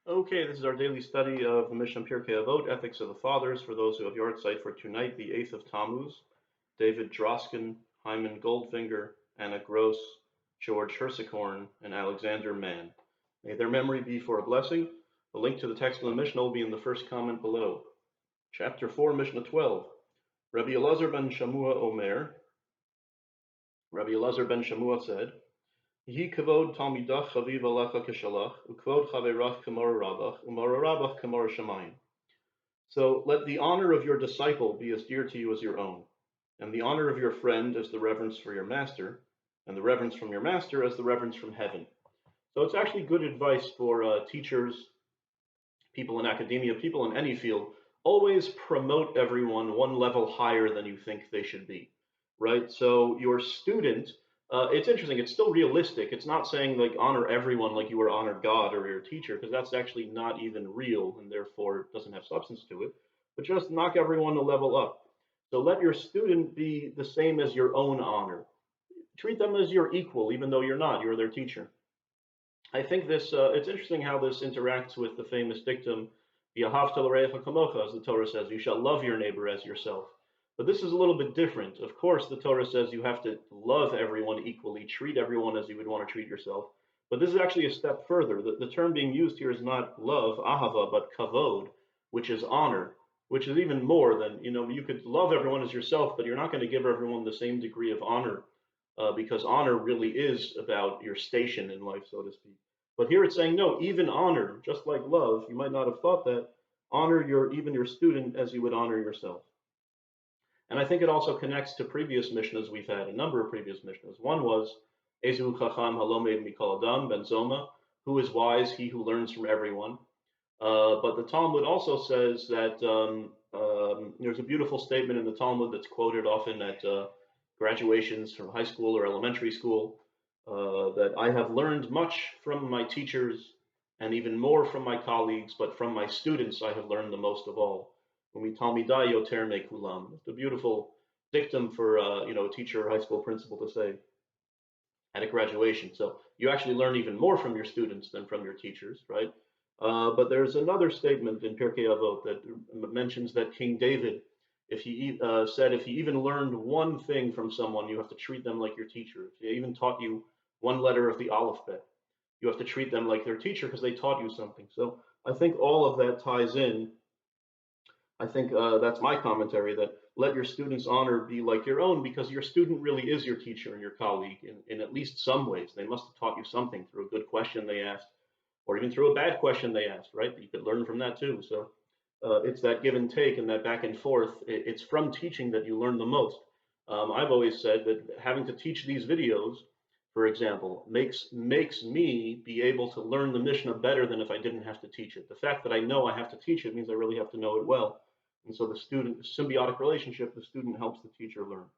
Okay, this is our daily study of the Mishnah Pirkei Avot, Ethics of the Fathers, for those who have yard site for tonight, the 8th of Tammuz. David Droskin, Hyman Goldfinger, Anna Gross, George Hersicorn, and Alexander Mann. May their memory be for a blessing. The link to the text of the Mishnah will be in the first comment below. Chapter 4, Mishnah 12. Rabbi Elazar ben Shamua Omer. Rabbi Elazar ben Shamua said, Yehi kavod talmidach chaviv alecha keshalach, ukvod chaverach kamar rabach, umar rabach kamar shamayim. So let the honor of your disciple be as dear to you as your own, and the honor of your friend as the reverence for your master, and the reverence from your master as the reverence from heaven. So it's actually good advice for teachers, people in academia, people in any field. Always promote everyone one level higher than you think they should be, right? So your student, it's interesting. It's still realistic. It's not saying like honor everyone like you would honor God or your teacher, because that's actually not even real and therefore doesn't have substance to it. But just knock everyone a level up. So let your student be the same as your own honor. Treat them as your equal, even though you're not. You're their teacher. I think this it's interesting how this interacts with the famous dictum, "V'ahavta l'reacha kamocha," as the Torah says, "You shall love your neighbor as yourself." But this is a little bit different. Of course, the Torah says you have to love everyone equally, treat everyone as you would want to treat yourself. But this is actually a step further. The term being used here is not love, ahava, but kavod, which is honor, which is even more than, you could love everyone as yourself, but you're not going to give everyone the same degree of honor because honor really is about your station in life, so to speak. But here it's saying, no, even honor, just like love, you might not have thought that, honor even your student as you would honor yourself. And I think it also connects to previous Mishnahs we've had, a number of previous Mishnahs. One was, Ezu Chacham Halomed Mikol Adam Ben Zoma, who is wise, he who learns from everyone. But the Talmud also says that there's a beautiful statement in the Talmud that's quoted often at graduations from high school or elementary school, that I have learned much from my teachers and even more from my colleagues, but from my students I have learned the most of all. Talmidai yoter me kulam. It's a beautiful dictum for a teacher or high school principal to say at a graduation. So you actually learn even more from your students than from your teachers, right? But there's another statement in Pirkei Avot that mentions that King David, if he said, if he even learned one thing from someone, you have to treat them like your teacher. If they even taught you one letter of the alphabet, you have to treat them like their teacher because they taught you something. So I think all of that ties in. I think that's my commentary, that let your students' honor be like your own, because your student really is your teacher and your colleague in at least some ways. They must have taught you something through a good question they asked, or even through a bad question they asked, right? You could learn from that too. So it's that give and take and that back and forth. It's from teaching that you learn the most. I've always said that having to teach these videos, for example, makes me be able to learn the Mishnah better than if I didn't have to teach it. The fact that I know I have to teach it means I really have to know it well. And so the symbiotic relationship, the student helps the teacher learn.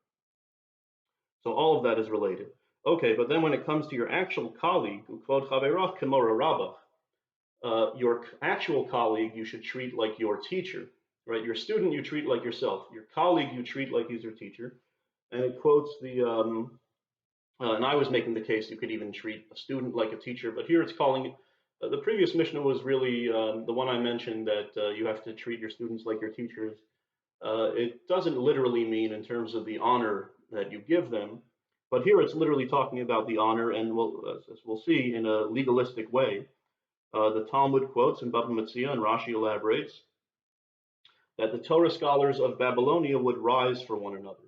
So all of that is related. Okay, but then when it comes to your actual colleague, your actual colleague you should treat like your teacher, right? Your student you treat like yourself. Your colleague you treat like he's your teacher. And it quotes and I was making the case you could even treat a student like a teacher, but here it's calling the previous Mishnah was really the one I mentioned, that you have to treat your students like your teachers. It doesn't literally mean in terms of the honor that you give them, but here it's literally talking about the honor, and as we'll see, in a legalistic way. The Talmud quotes in Baba Metzia, and Rashi elaborates, that the Torah scholars of Babylonia would rise for one another.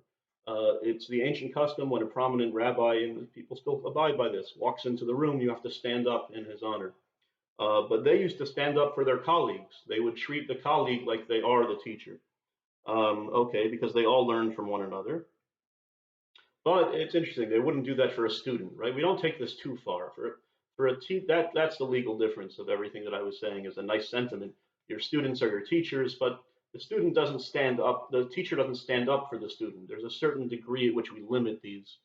It's the ancient custom when a prominent rabbi, and people still abide by this, walks into the room, you have to stand up in his honor. But they used to stand up for their colleagues. They would treat the colleague like they are the teacher. Okay, because they all learn from one another. But it's interesting, they wouldn't do that for a student, right? We don't take this too far. For that's the legal difference of everything that I was saying, is a nice sentiment. Your students are your teachers, but the student doesn't stand up, the teacher doesn't stand up for the student. There's a certain degree at which we limit these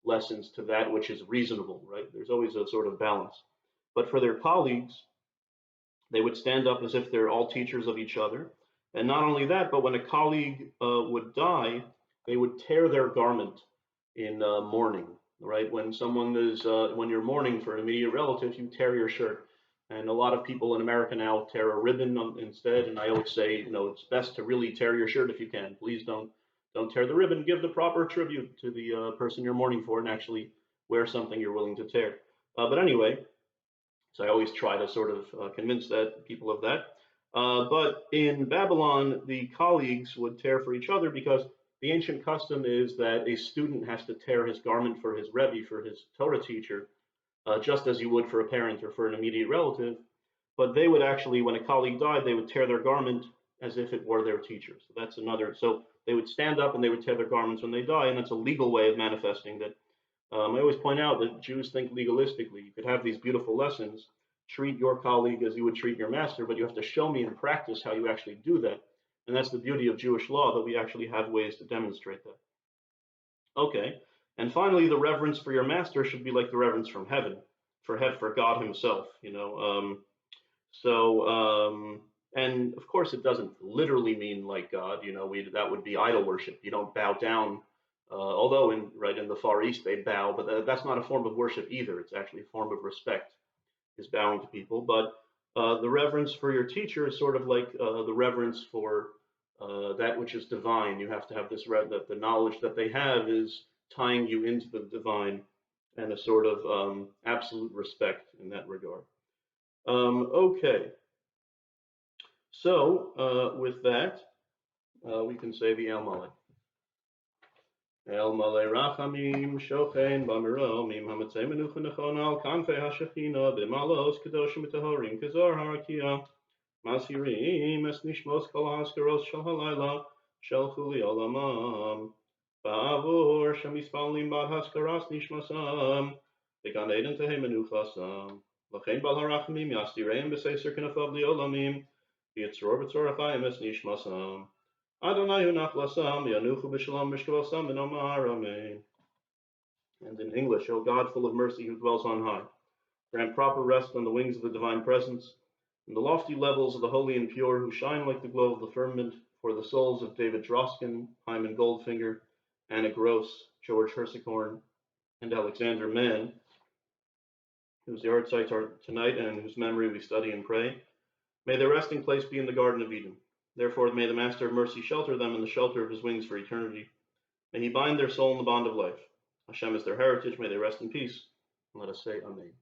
lessons to that which is reasonable, right? There's always a sort of balance. But for their colleagues, they would stand up as if they're all teachers of each other. And not only that, but when a colleague would die, they would tear their garment in mourning, right? When you're mourning for an immediate relative, you tear your shirt. And a lot of people in America now tear a ribbon instead. And I always say, it's best to really tear your shirt if you can. Please don't tear the ribbon. Give the proper tribute to the person you're mourning for, and actually wear something you're willing to tear. But anyway, so I always try to sort of convince that people of that. But in Babylon, the colleagues would tear for each other because the ancient custom is that a student has to tear his garment for his rebbe, for his Torah teacher, just as you would for a parent or for an immediate relative. But they would actually, when a colleague died, they would tear their garment as if it were their teacher. So that's another. So they would stand up and they would tear their garments when they die, and that's a legal way of manifesting that. I always point out that Jews think legalistically. You could have these beautiful lessons, treat your colleague as you would treat your master, but you have to show me in practice how you actually do that. And that's the beauty of Jewish law, that we actually have ways to demonstrate that. Okay. And finally, the reverence for your master should be like the reverence from heaven, for God Himself. So, and of course, it doesn't literally mean like God. That would be idol worship. You don't bow down. Although in the Far East they bow, but that's not a form of worship either. It's actually a form of respect, is bowing to people. But the reverence for your teacher is sort of like the reverence for that which is divine. You have to have that the knowledge that they have is tying you into the divine, and a sort of absolute respect in that regard. Okay. So with that, we can say the El Malay. El Malay Rachamim Shochein Bamiromim Hamatzei Menucha Nechon Al Kanfei HaShechina B'Malos Kedoshim Tahorim Kezar Harakia Masirim Es Nishmos Kol HaSkaros Shel Halayla Shel Chuli Olamam Ba'avur Shemispalim Bad Haskaras Nishmasam Began Eden Tehei Menuchasam L'chein Bal Harachamim Yastireim B'Seiser Kenafav Liolamim Yitzror B'Tzor Achayim Es Nishmasam Adonai Unachlasam Yanuchu B'Shalom Mishkavasam V'Nomar Amen. And in English, O God, full of mercy, who dwells on high, grant proper rest on the wings of the divine presence, in the lofty levels of the holy and pure, who shine like the glow of the firmament, for the souls of David Droskin, Hyman Goldfinger, Anna Gross, George Hersicorn, and Alexander Mann, whose yard sites are tonight and in whose memory we study and pray. May their resting place be in the Garden of Eden. Therefore, may the Master of Mercy shelter them in the shelter of His wings for eternity. May He bind their soul in the bond of life. Hashem is their heritage. May they rest in peace. And let us say Amen.